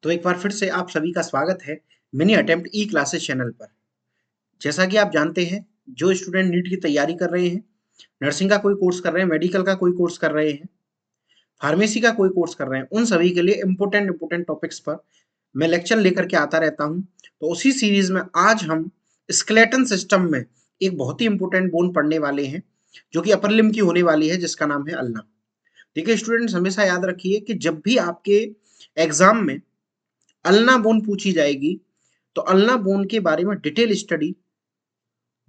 तो एक बार फिर से आप सभी का स्वागत है मिनी अटेम्प्ट ई क्लासेस चैनल पर। जैसा कि आप जानते हैं, जो स्टूडेंट नीट की तैयारी कर रहे हैं, नर्सिंग का कोई कोर्स कर रहे हैं, मेडिकल का कोई कोर्स कर रहे हैं, फार्मेसी का कोई कोर्स कर रहे हैं, उन सभी के लिए इम्पोर्टेंट इम्पोर्टेंट टॉपिक्स पर मैं लेक्चर लेकर के आता रहता हूं। तो उसी सीरीज में आज हम स्केलेटन सिस्टम में एक बहुत ही इंपॉर्टेंट बोन पढ़ने वाले हैं, जो कि अपर लिम्ब की होने वाली है, जिसका नाम है अल्ना। देखिए स्टूडेंट्स, हमेशा याद रखिए कि जब भी आपके एग्जाम में अल्ना बोन पूछी जाएगी, तो अल्ना बोन के बारे में डिटेल स्टडी,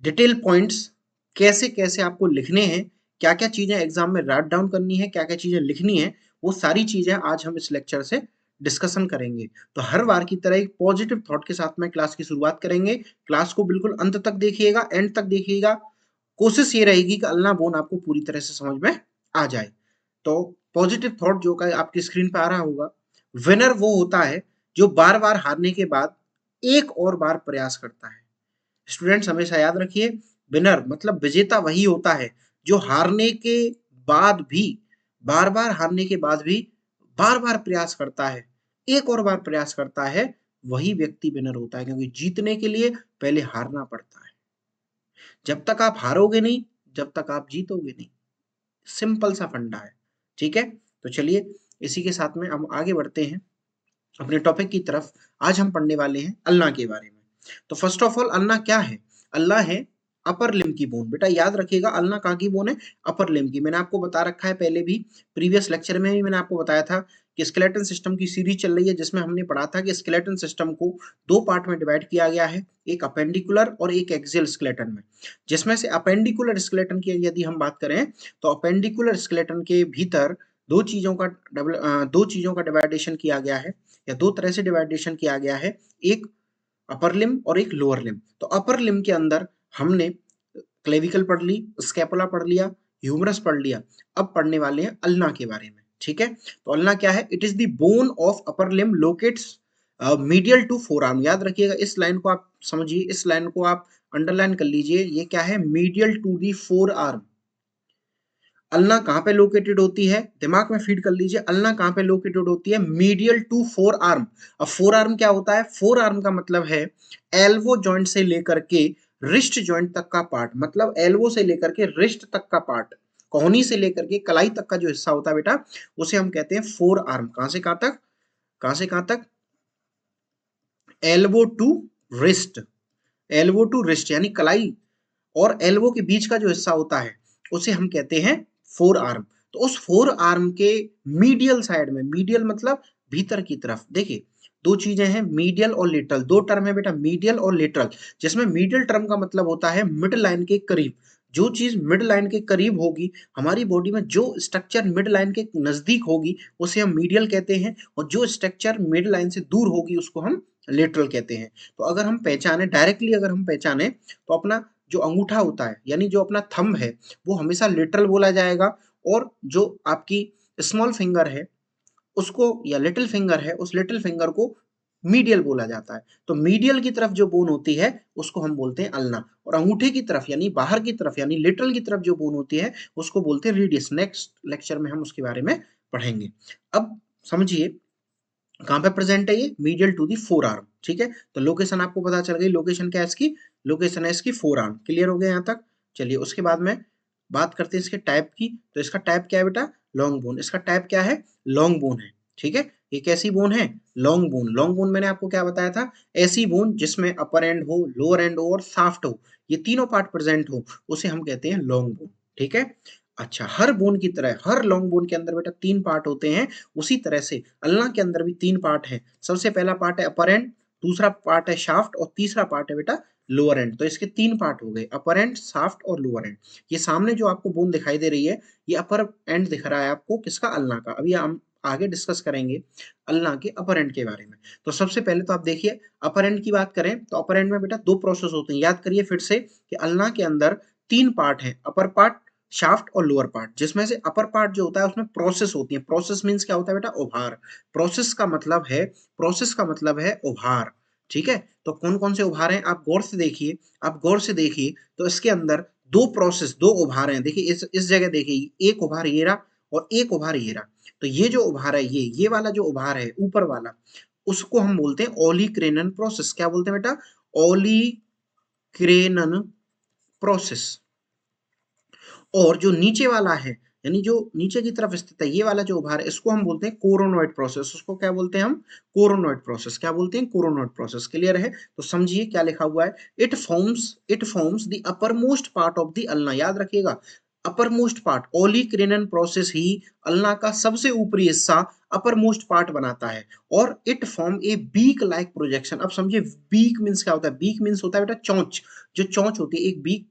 डिटेल पॉइंट्स, कैसे कैसे आपको लिखने हैं, क्या क्या चीजें एग्जाम में राइट डाउन करनी है, क्या क्या चीजें लिखनी है, वो सारी चीजें आज हम इस लेक्चर से डिस्कशन करेंगे। तो हर बार की तरह एक पॉजिटिव थॉट के साथ में क्लास की शुरुआत करेंगे। क्लास को बिल्कुल अंत तक देखिएगा, एंड तक देखिएगा। कोशिश ये रहेगी कि अल्ना बोन आपको पूरी तरह से समझ में आ जाए। तो पॉजिटिव थॉट जो का आपकी स्क्रीन पे आ रहा होगा, विनर वो होता है जो बार बार हारने के बाद एक और बार प्रयास करता है। स्टूडेंट्स हमेशा याद रखिए, विनर मतलब विजेता वही होता है जो हारने के बाद भी, बार बार हारने के बाद भी बार बार प्रयास करता है, एक और बार प्रयास करता है। वही व्यक्ति विनर होता है, क्योंकि जीतने के लिए पहले हारना पड़ता है। जब तक आप हारोगे नहीं, जब तक आप जीतोगे नहीं। सिंपल सा फंडा है। ठीक है, तो चलिए इसी के साथ में हम आगे बढ़ते हैं अपने टॉपिक की तरफ। आज हम पढ़ने वाले हैं अल्लाह के बारे में। तो फर्स्ट ऑफ ऑल, अल्लाह क्या है? अल्लाह है अपर लिम्ब की बोन। बेटा याद रखिएगा, अल्लाह कहाँ की बोन है? अपर लिम्ब की। मैंने आपको बता रखा है पहले भी, प्रीवियस लेक्चर में भी मैंने आपको बताया था कि स्केलेटन सिस्टम की सीरीज चल रही है, जिसमें हमने पढ़ा था कि स्केलेटन सिस्टम को दो पार्ट में डिवाइड किया गया है, एक अपेंडिकुलर और एक एक्सियल स्केलेटन में। जिसमें से अपेंडिकुलर स्केलेटन की यदि हम बात करें, तो अपेंडिकुलर स्केलेटन के भीतर दो चीजों का डिवाइडेशन किया गया है, या दो तरह से डिवाइडेशन किया गया है, एक अपर लिम्ब और एक लोअर लिम्ब। तो अपर लिम्ब के अंदर हमने क्लेविकल पढ़ ली, स्कैपुला पढ़ लिया, ह्यूमरस पढ़ लिया। अब पढ़ने वाले हैं अल्ना के बारे में। ठीक है, तो अल्ना क्या है? It is the bone of upper limb locates medial to forearm. याद रखिएगा, इस लाइन को आप समझिए, इस लाइन को आप अंडरलाइन कर लीजिए। ये क्या है? Medial to the forearm. Ulna कहाँ पे लोकेटेड होती है? दिमाग में फीड कर लीजिए, अल्ना कहाँ पे लोकेटेड होती है? Medial to forearm. अब फोर आर्म क्या होता है? फोर आर्म का मतलब है एल्बो जॉइंट से लेकर के रिस्ट जॉइंट तक का पार्ट, मतलब एल्बो से लेकर के रिस्ट तक का पार्ट, कोहनी से लेकर के कलाई तक का जो हिस्सा होता है बेटा, उसे हम कहते हैं फोर आर्म। कहां से कहां तक? कहां से कहां तक? Elbow to wrist. Elbow to wrist यानी कलाई और एल्बो के बीच का जो हिस्सा होता है, उसे हम कहते हैं फोर आर्म। तो उस फोर आर्म के मीडियल साइड में, मीडियल मतलब भीतर की तरफ, देखिए दो चीजें हैं, मीडियल और लेटरल। दो टर्म है बेटा, मीडियल और लेटरल। जिसमें मीडियल टर्म का मतलब होता है मिड लाइन के करीब। जो चीज मिड लाइन के करीब होगी हमारी बॉडी में, जो स्ट्रक्चर मिड लाइन के नजदीक होगी, उसे हम मीडियल कहते हैं, और जो स्ट्रक्चर मिड लाइन से दूर होगी उसको हम लेटरल कहते हैं। तो अगर हम पहचाने, डायरेक्टली अगर हम पहचाने, तो अपना जो अंगूठा होता है, यानी जो अपना थंब है, वो हमेशा लिटरल बोला जाएगा, और जो आपकी स्मॉल फिंगर है उसको, या लिटिल फिंगर है, उस लिटिल फिंगर को मीडियल बोला जाता है। तो मीडियल की तरफ जो बोन होती है उसको हम बोलते हैं अल्ना, और अंगूठे की तरफ यानी बाहर की तरफ यानी लिटरल की तरफ जो बोन होती है उसको बोलते हैं रेडियस। नेक्स्ट लेक्चर में हम उसके बारे में पढ़ेंगे। अब समझिए कहां पे प्रेजेंट है ये? Medial to the forearm. ठीक है, तो लोकेशन आपको पता चल गई। लोकेशन क्या है इसकी? लोकेशन है इसकी फोर आर्म। क्लियर हो गया यहाँ तक? चलिए उसके बाद में बात करते हैं इसके टाइप की। तो इसका टाइप क्या है बेटा? Long bone. इसका टाइप क्या है? लॉन्ग बोन है। ठीक है, ये कैसी बोन है? Long bone. लॉन्ग बोन मैंने आपको क्या बताया था? ऐसी बोन जिसमें अपर एंड हो, लोअर एंड हो और साफ्ट हो, ये तीनों पार्ट प्रेजेंट हो, उसे हम कहते हैं लॉन्ग बोन। ठीक है, अच्छा, हर बोन की तरह हर लॉन्ग बोन के अंदर बेटा तीन पार्ट होते हैं। उसी तरह से अल्ना के अंदर भी तीन पार्ट है। सबसे पहला पार्ट है अपर एंड, दूसरा पार्ट है शाफ्ट, और तीसरा पार्ट है बेटा लोअर एंड। तो इसके तीन पार्ट हो गए, अपर एंड, शाफ्ट और लोअर एंड। ये सामने जो आपको बोन दिखाई दे रही है, ये अपर एंड दिख रहा है आपको, किसका? अल्ना का। अभी हम आगे डिस्कस करेंगे अल्ना के अपर एंड के बारे में। तो सबसे पहले तो आप देखिए, अपर एंड की बात करें तो अपर एंड में बेटा दो प्रोसेस होते हैं। याद करिए फिर से कि अल्ना के अंदर तीन पार्ट है, अपर पार्ट, शाफ्ट और लोअर पार्ट। जिसमें से अपर पार्ट जो होता है उसमें प्रोसेस होती है। प्रोसेस मींस क्या होता है बेटा? उभार। प्रोसेस का मतलब है उभार। ठीक है, तो कौन कौन से उभार हैं आप गौर से देखिए, आप गौर से देखिए। तो इसके अंदर दो प्रोसेस, दो उभार हैं। देखिए इस जगह देखिए, एक उभार ये रहा और एक उभार ये रहा। तो ये जो उभार है, ये वाला जो उभार है ऊपर वाला, उसको हम बोलते हैं ओलिक्रेनन प्रोसेस। क्या बोलते हैं बेटा? ओलिक्रेनन प्रोसेस। और जो नीचे वाला है, यानी जो नीचे की तरफ स्थित है, ये वाला जो उभार है, इसको हम बोलते हैं कोरोनॉइड प्रोसेस। उसको क्या बोलते हैं हम? Coronoid process. क्या बोलते हैं? Coronoid process. क्लियर है? तो समझिए क्या लिखा हुआ है। It forms the upper most part of the ulna. याद रखिएगा, अपर मोस्ट पार्ट, ओलिक्रेनन प्रोसेस ही अल्ना का सबसे ऊपरी हिस्सा, अपर मोस्ट पार्ट बनाता है। और it form a beak like projection. अब समझिए बीक मीन्स क्या होता है? बीक मीन्स होता है बेटा चोंच। जो चोंच होती है, एक बीक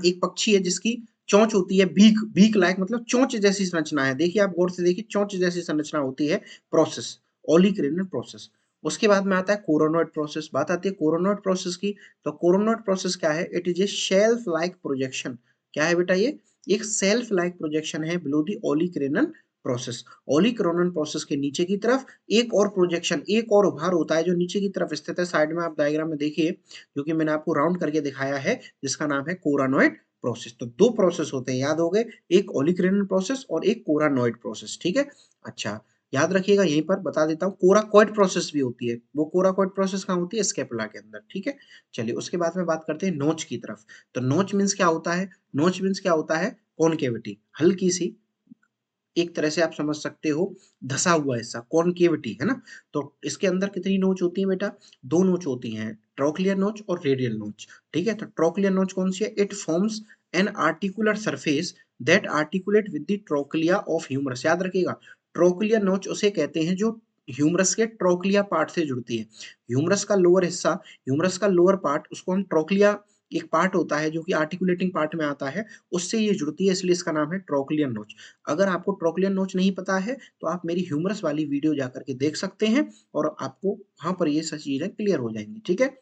एक पक्षी है जिसकी चोंच होती है। बीक, बीक लाइक मतलब चोंच जैसी संरचना है। देखिए आप गौर से देखिए, चोंच जैसी संरचना होती है प्रोसेस, ओलिक्रेनल प्रोसेस। उसके बाद में आता है कोरोनॉइड प्रोसेस। बात आती है कोरोनॉइड प्रोसेस की। तो कोरोनॉइड प्रोसेस क्या है? It is a shelf like projection. क्या है बेटा? ये एक सेल्फ लाइक प्रोजेक्शन है बिलो दी ओलिक्रेनल प्रोसेस। ओलिक्रेनल प्रोसेस के नीचे की तरफ एक और प्रोजेक्शन, एक और उभार होता है जो नीचे की तरफ स्थित है। साइड में आप डायग्राम में देखिए, जो कि मैंने आपको राउंड करके दिखाया है, जिसका नाम है कोरानॉइड प्रोसेस। तो दो प्रोसेस होते हैं, याद हो गए, एक ओलिक्रेनल प्रोसेस और एक कोरानॉइड प्रोसेस। ठीक है, अच्छा याद रखिएगा। यहीं पर बता देता हूँ, कोराकॉइड प्रोसेस भी होती है। वो कोराकॉइड प्रोसेस कहाँ होती है? स्केपुला के अंदर। ठीक है, चलिए उसके बाद में बात करते हैं नोच की तरफ। तो नोच मीन्स क्या होता है? नोच मीन्स क्या होता है? कॉनकेविटी, हल्की सी, एक तरह से आप समझ सकते हो धसा हुआ हिस्सा, कॉनकेविटी है ना। तो इसके अंदर कितनी नोच होती है बेटा? दो नोच होती हैं, ट्रोक्लियर नोच और रेडियल नोच। ठीक है, तो ट्रोक्लियर नोच कौन सी है? It forms an articular surface that articulate with the trochlea of humerus. याद रखिएगा, ट्रोक्लियर नोच उसे कहते हैं जो ह्यूमरस के ट्रोक्लिया पार्ट से जुड़ती है। ह्यूमरस का लोअर हिस्सा, ह्यूमरस का लोअर पार्ट, उसको हम ट्रोक्लिया, एक पार्ट होता है जो कि आर्टिकुलेटिंग पार्ट में आता है, उससे ये जुड़ती है, इसलिए इसका नाम है ट्रोक्लियर नोच। अगर आपको ट्रोक्लियर नोच नहीं पता है तो आप मेरी ह्यूमरस वाली वीडियो जाकर के देख सकते हैं, और आपको वहां पर ये सब चीजें क्लियर हो जाएंगी। ठीक है,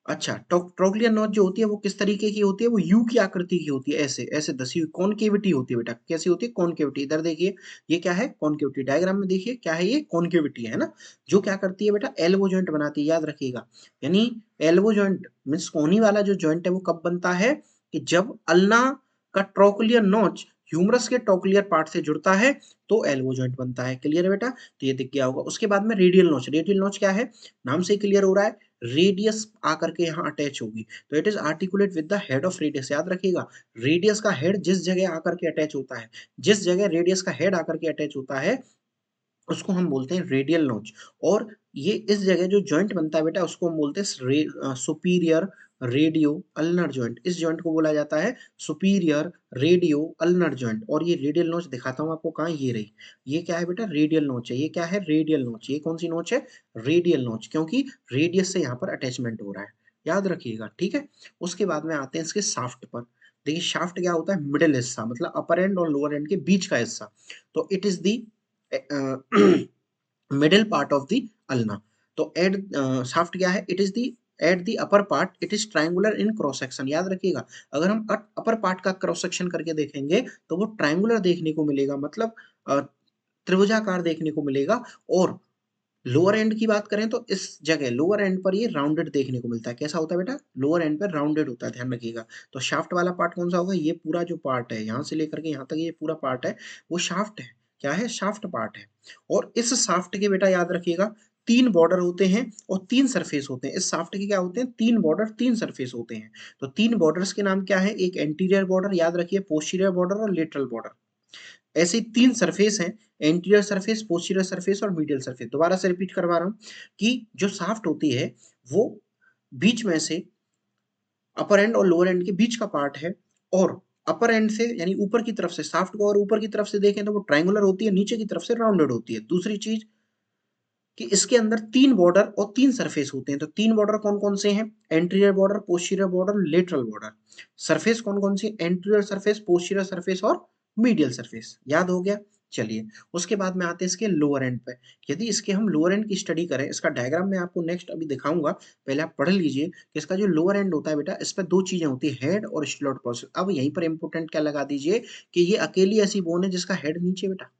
अच्छा ट्रोक्लियर नोच जो होती है वो किस तरीके की होती है? वो यू की आकृति की होती है, ऐसे ऐसे दसी हुई कॉनकेविटी होती है बेटा। कैसी होती है? कॉनकेविटी। इधर देखिए, ये क्या है? कॉनकेविटी। डायग्राम में देखिए क्या है? ये कॉनकेविटी है ना, जो क्या करती है बेटा? एल्बो जॉइंट बनाती है। याद रखिएगा, यानी एल्बो जॉइंट मीन्स कोहनी वाला जो जॉइंट है वो कब बनता है? कि जब अल्ना का ट्रोक्लियर नोच ह्यूमरस के ट्रोक्लियर पार्ट से जुड़ता है तो एल्बो जॉइंट बनता है। क्लियर है बेटा? तो ये दिख गया होगा। उसके बाद में रेडियल नोच। रेडियल नोच क्या है? नाम से क्लियर हो रहा है, रेडियस आकर के यहाँ अटैच होगी, तो it is articulate with the head of radius. याद रखिएगा, रेडियस का हेड जिस जगह आकर के अटैच होता है, जिस जगह रेडियस का हेड आकर के अटैच होता है, उसको हम बोलते हैं रेडियल नोच। और ये इस जगह जो जॉइंट बनता है बेटा, उसको हम बोलते हैं सुपीरियर रेडियो अल्नर जॉइंट। इस जॉइंट को बोला जाता है सुपीरियर रेडियो अल्नर जॉइंट। और ये रेडियल नोच दिखाता हूँ आपको, कहाँ? ये रही, ये क्या है बेटा? रेडियल नोच है। ये क्या है? रेडियल नोच। ये कौन सी नोच है? रेडियल नोच, क्योंकि रेडियस से यहाँ पर अटैचमेंट हो रहा है। याद रखिएगा, ठीक है। उसके बाद में आते हैं इसके शाफ्ट पर। देखिए शाफ्ट क्या होता है? मिडिल हिस्सा, मतलब अपर एंड और लोअर एंड के बीच का हिस्सा। तो it is the middle part of the ulna. तो एट शाफ्ट क्या है? It is the at the upper part, it is triangular in cross section. याद रखिएगा, अगर हम अपर पार्ट का क्रॉस सेक्शन करके देखेंगे तो वो ट्रायंगुलर देखने को मिलेगा, मतलब त्रिभुजाकार देखने को मिलेगा। और लोअर एंड की बात करें तो इस जगह लोअर एंड पर ये राउंडेड देखने को मिलता है। कैसा होता है बेटा? लोअर एंड पर राउंडेड होता है, ध्यान रखिएगा। तो शाफ्ट वाला पार्ट कौन सा होगा? ये पूरा जो पार्ट है, यहाँ से लेकर के यहाँ तक ये पूरा पार्ट है, वो शाफ्ट है। क्या है? शाफ्ट पार्ट है। और इस शाफ्ट के बेटा याद रखिएगा, तीन बॉर्डर होते हैं और तीन सरफेस होते हैं। इस शाफ्ट के क्या होते हैं? तीन बॉर्डर, तीन सरफेस होते हैं। तो तीन बॉर्डर्स के नाम क्या है? एक एंटीरियर बॉर्डर, याद रखिए, पोस्टीरियर बॉर्डर और लेटरल बॉर्डर। ऐसे तीन सरफेस हैं, एंटीरियर सरफेस, पोस्टीरियर सरफेस और मीडियल सरफेस। दोबारा से रिपीट करवा रहा हूं कि जो शाफ्ट होती है वो बीच में से अपर एंड और लोअर एंड के बीच का पार्ट है। और अपर एंड से यानी ऊपर की तरफ से शाफ्ट को और ऊपर की तरफ से देखें तो वो ट्रायंगुलर होती है, नीचे की तरफ से राउंडेड होती है। दूसरी चीज कि इसके अंदर तीन बॉर्डर और तीन सरफेस होते हैं। तो तीन बॉर्डर कौन कौन से हैं? Anterior border, posterior border, lateral border. Surface कौन कौन सी? एंटीरियर सरफेस, पोस्टीरियर सरफेस और मीडियल सरफेस। याद हो गया? चलिए उसके बाद में आते हैं इसके लोअर एंड पे। यदि इसके हम लोअर एंड की स्टडी करें, इसका डायग्राम मैं आपको नेक्स्ट अभी दिखाऊंगा, पहले आप पढ़ लीजिए कि इसका जो लोअर एंड होता है बेटा, इस पर दो चीजें होती है, हेड और स्लॉट प्रोसेस। अब यहीं पर इंपोर्टेंट क्या लगा दीजिए कि ये अकेली ऐसी बोन है जिसका हेड नीचे बेटा,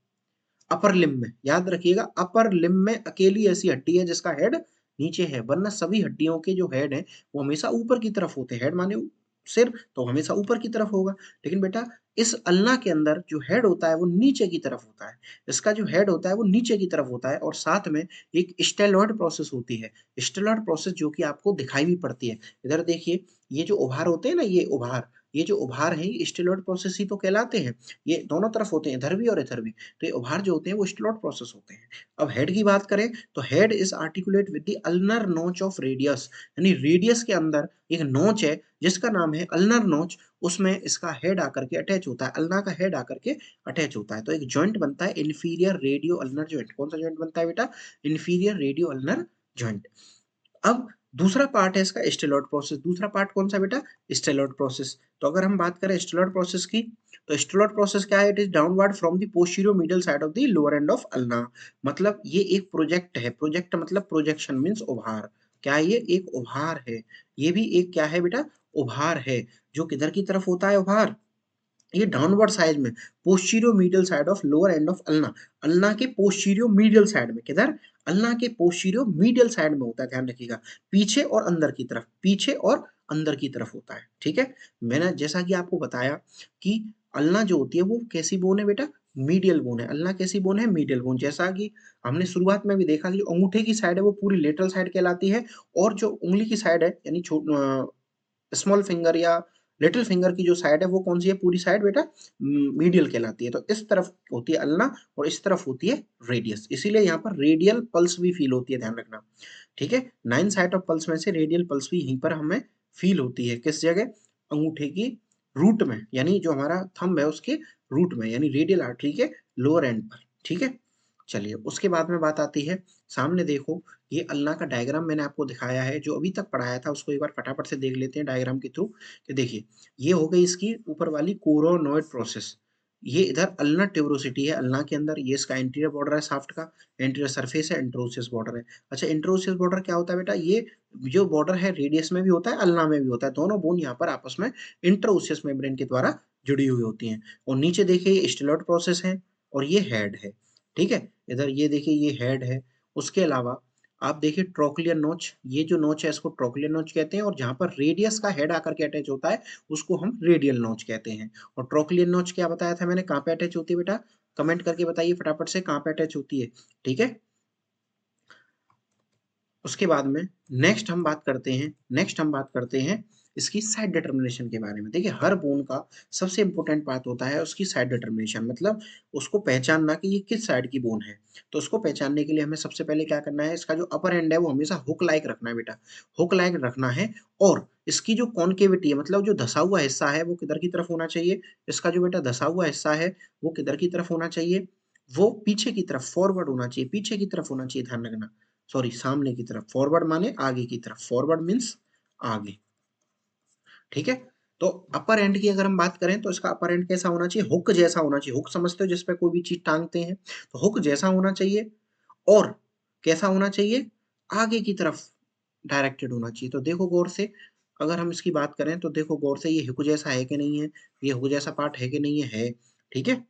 अपर लिम्ब में। याद रखिएगा, अपर लिम्ब में अकेली ऐसी हड्डी है जिसका हेड नीचे है, वरना सभी हड्डियों के जो हेड है वो हमेशा ऊपर की तरफ होते हैं। हेड माने सिर तो हमेशा ऊपर की तरफ होगा। लेकिन बेटा इस अल्ना के अंदर जो हेड होता है वो नीचे की तरफ होता है। इसका जो हेड होता है वो नीचे की तरफ होता है और साथ में एक स्टेलॉयड प्रोसेस होती है। स्टेलॉयड प्रोसेस जो कि आपको दिखाई भी पड़ती है। इधर देखिए ये जो उभार होते हैं ना, ये जो उभार है ये स्टेलॉयड प्रोसेस ही तो कहलाते हैं। ये दोनों तरफ होते हैं, इधर भी और इधर भी। तो ये उभार जो होते हैं वो स्टेलॉयड प्रोसेस होते हैं। अब हेड की बात करें तो head is articulate with the ulnar नोच ऑफ रेडियस, यानी रेडियस के अंदर एक नोच है जिसका नाम है अल्नर नोच, उसमें इसका हेड आकर के अटैच होता है, अल्ना का हेड आकर के अटैच होता है। तो एक जॉइंट बनता है इंफीरियर रेडियो अल्नर जॉइंट। कौन सा जॉइंट बनता है बेटा? Inferior radio ulnar joint. अब दूसरा पार्ट है इसका स्टेलॉयड प्रोसेस। दूसरा पार्ट कौन सा बेटा? स्टेलॉयड प्रोसेस। तो अगर हम बात करें स्टेलॉयड प्रोसेस की, तो स्टेलॉयड प्रोसेस क्या है? It is downward from the posterior middle side of the lower end of ulna. मतलब ये एक प्रोजेक्ट है। प्रोजेक्ट मतलब प्रोजेक्शन मींस उभार। क्या है ये? एक उभार है। ये भी एक क्या है बेटा? उभार है। जो किधर की तरफ होता है उभार? ये डाउनवर्ड साइड में, posterior medial side of lower end of ulna. Ulna के पोस्टीरियर मीडियल साइड में। किधर? अल्ना के पोस्टीरियर मीडियल साइड में होता है, ध्यान रखिएगा। पीछे और अंदर की तरफ, पीछे और अंदर की तरफ होता है। ठीक है, मैंने जैसा कि आपको बताया कि अल्ना जो होती है वो कैसी बोन है बेटा? मीडियल बोन है। अल्ना कैसी बोन है? Medial bone. जैसा कि हमने शुरुआत में भी देखा कि अंगूठे की साइड है वो पूरी लेटरल साइड कहलाती है, और जो उंगली की साइड है यानी स्मॉल फिंगर या लिटिल फिंगर की जो साइड है वो कौन सी है? पूरी साइड बेटा मीडियल कहलाती है। तो इस तरफ होती है अल्ना और इस तरफ होती है रेडियस, इसीलिए यहाँ पर रेडियल पल्स भी फील होती है, ध्यान रखना। ठीक है, 9 साइट ऑफ पल्स में से रेडियल पल्स भी यहीं पर हमें फील होती है। किस जगह? अंगूठे की रूट में, यानी जो हमारा थंब है उसके रूट में, यानी रेडियल आर्टरी के लोअर एंड पर। ठीक है, चलिए उसके बाद में बात आती है, सामने देखो ये अल्ना का डायग्राम मैंने आपको दिखाया है, जो अभी तक पढ़ाया था उसको एक बार फटाफट से देख लेते हैं डायग्राम के थ्रू। कि देखिए ये हो गई इसकी ऊपर वाली कोरोनॉइड प्रोसेस। ये इधर अल्ना ट्यूबरोसिटी है अल्ना के अंदर, ये इसका इंटीरियर बॉर्डर है शाफ्ट का, एंटीरियर सरफेस है, इंट्रोसियस बॉर्डर है। अच्छा, इंट्रोसियस बॉर्डर क्या होता है बेटा? ये जो बॉर्डर है रेडियस में भी होता है, अल्ना में भी होता है। दोनों बोन यहाँ पर आपस में इंट्रोसियस मेम्ब्रेन के द्वारा जुड़ी हुई होती हैं। और नीचे देखिए ये स्टेलॉयड प्रोसेस है और ये हेड है। ठीक है, इधर ये देखिए ये हेड है। उसके अलावा आप देखिए ट्रोक्लियर नोच, ये जो नोच है इसको ट्रोक्लियर नोच कहते हैं, और जहां पर रेडियस का हेड आकर के अटैच होता है उसको हम रेडियल नोच कहते हैं। और ट्रोक्लियर नोच क्या बताया था मैंने, कहाँ पे अटैच होती है बेटा? कमेंट करके बताइए फटाफट से कहाँ पे अटैच होती है। ठीक है, उसके बाद में नेक्स्ट हम बात करते हैं इसकी साइड डिटर्मिनेशन के बारे में। देखिए हर बोन का सबसे इंपॉर्टेंट पार्ट होता है उसकी साइड डिटर्मिनेशन, मतलब उसको पहचानना कि ये किस साइड की बोन है। तो उसको पहचानने के लिए हमें सबसे पहले क्या करना है, इसका जो अपर एंड है वो हमेशा हुक लाइक रखना है बेटा, हुक लाइक रखना है। और इसकी जो कॉन्केविटी है, मतलब जो धसा हुआ हिस्सा है वो किधर की तरफ होना चाहिए? इसका जो बेटा धसा हुआ हिस्सा है वो किधर की तरफ होना चाहिए? वो पीछे की तरफ, फॉरवर्ड होना चाहिए, पीछे की तरफ होना चाहिए, ध्यान रखना। सॉरी, सामने की तरफ। फॉरवर्ड माने आगे की तरफ, फॉरवर्ड मीन्स आगे। ठीक है, तो अपर एंड की अगर हम बात करें तो इसका अपर एंड कैसा होना चाहिए? हुक जैसा होना चाहिए। हुक समझते हो, जिसपे कोई भी चीज टांगते हैं, तो हुक जैसा होना चाहिए। और कैसा होना चाहिए? आगे की तरफ डायरेक्टेड होना चाहिए। तो देखो गौर से, अगर हम इसकी बात करें तो देखो गौर से, ये हुक जैसा है कि नहीं है? ये हुक जैसा पार्ट है कि नहीं है? ठीक है,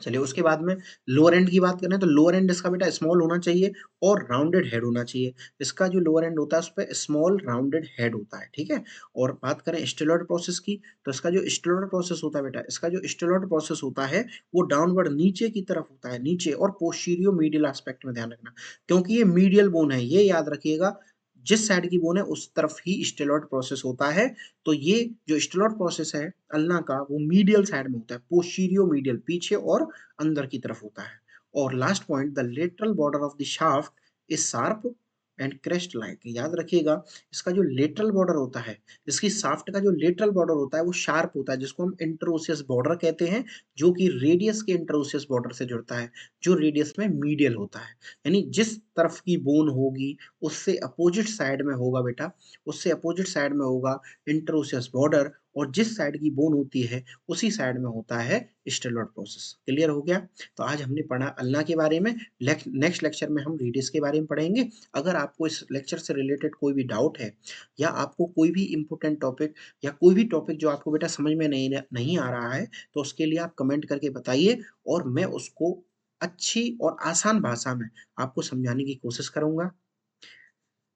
चलिए उसके बाद में लोअर एंड की बात करें तो लोअर एंड इसका बेटा स्मॉल होना चाहिए और राउंडेड हेड होना चाहिए। इसका जो लोअर एंड होता है उस पे स्मॉल राउंडेड हेड होता है। ठीक है, और बात करें स्टेलॉयड प्रोसेस की, तो इसका जो स्टेलॉयड प्रोसेस होता है बेटा, इसका जो स्टेलॉयड प्रोसेस होता है वो डाउनवर्ड नीचे की तरफ होता है, नीचे और पोस्टीरियर मीडियल एस्पेक्ट में, ध्यान रखना। क्योंकि ये मीडियल बोन है, ये याद रखिएगा, जिस साइड की बोन है उस तरफ ही स्टेलॉयड प्रोसेस होता है। तो ये जो स्टेलॉयड प्रोसेस है अल्ना का वो मीडियल साइड में होता है, पोस्टीरियर मीडियल, पीछे और अंदर की तरफ होता है। और last point, the lateral border of the shaft is sharp and crest like. याद रखिएगा, इसका जो लेटरल बॉर्डर होता है, इसकी शाफ्ट का जो लेटरल बॉर्डर होता है वो शार्प होता है, जिसको हम इंटरोसियस बॉर्डर कहते हैं, जो कि रेडियस के इंटरोसियस बॉर्डर से जुड़ता है, जो रेडियस में मीडियल होता है। यानी जिस तरफ की बोन होगी उससे अपोजिट साइड में होगा बेटा, उससे अपोजिट साइड में होगा इंटरोसियस बॉर्डर, और जिस साइड की बोन होती है उसी साइड में होता है स्टेलॉयड प्रोसेस। क्लियर हो गया? तो आज हमने पढ़ा अल्ना के बारे में। नेक्स्ट लेक्चर में हम रेडियस के बारे में पढ़ेंगे। अगर आपको इस लेक्चर से रिलेटेड कोई भी डाउट है, या आपको कोई भी इंपॉर्टेंट टॉपिक या कोई भी टॉपिक जो आपको बेटा समझ में नहीं आ रहा है, तो उसके लिए आप कमेंट करके बताइए, और मैं उसको अच्छी और आसान भाषा में आपको समझाने की कोशिश करूंगा।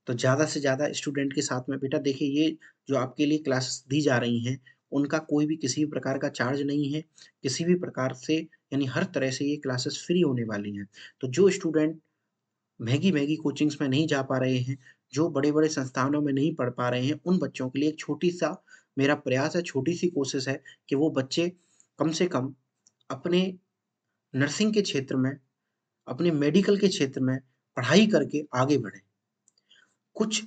तो ज़्यादा से ज़्यादा स्टूडेंट के साथ में बेटा देखिए ये जो आपके लिए क्लासेस दी जा रही हैं, उनका कोई भी किसी भी प्रकार का चार्ज नहीं है, किसी भी प्रकार से यानी हर तरह से ये क्लासेस फ्री होने वाली हैं। तो जो स्टूडेंट महँगी-महँगी कोचिंग्स में नहीं जा पा रहे हैं, जो बड़े-बड़े संस्थानों में नहीं पढ़ पा रहे हैं, उन बच्चों के लिए एक छोटी-सा मेरा प्रयास है, छोटी-सी कोशिश है कि वो बच्चे कम से कम अपने नर्सिंग के क्षेत्र में, अपने मेडिकल के क्षेत्र में पढ़ाई करके आगे बढ़ें। कुछ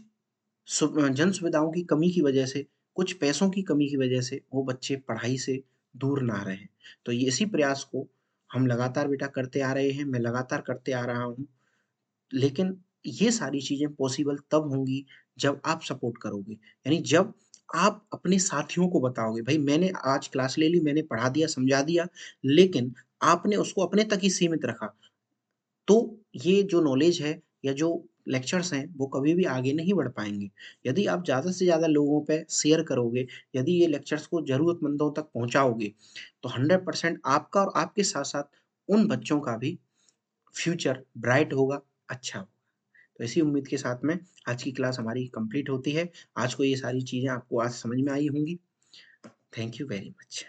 जन सुविधाओं की कमी की वजह से, कुछ पैसों की कमी की वजह से वो बच्चे पढ़ाई से दूर ना रहें। तो ये इसी प्रयास को हम लगातार बेटा करते आ रहे हैं, मैं लगातार करते आ रहा हूँ। लेकिन ये सारी चीज़ें पॉसिबल तब होंगी जब आप सपोर्ट करोगे। यानी जब आप अपने साथियों को बताओगे, भई मैंने आज क्लास ले ली, मैंने पढ़ा दिया, समझा दिया, लेकिन आपने उसको अपने तक ही सीमित रखा। तो ये जो नॉलेज है या जो लेक्चर्स हैं, वो कभी भी आगे नहीं बढ़ पाएँगे। यदि आप ज़्यादा से ज़्यादा लोगों पे शेयर करोगे, यदि ये लेक्चर्स को ज़रूरतमंदों तक पहुँचाओगे, तो 100% आपका और आपके साथ-साथ उन बच्चों का भी फ्यूचर ब्राइट होगा, अच्छा होगा। तो इसी उम्मीद के साथ में आज की क्लास हमारी कंप्लीट होती है। आज को ये सारी चीज़ें आपको आज समझ में आई होंगी। Thank you very much.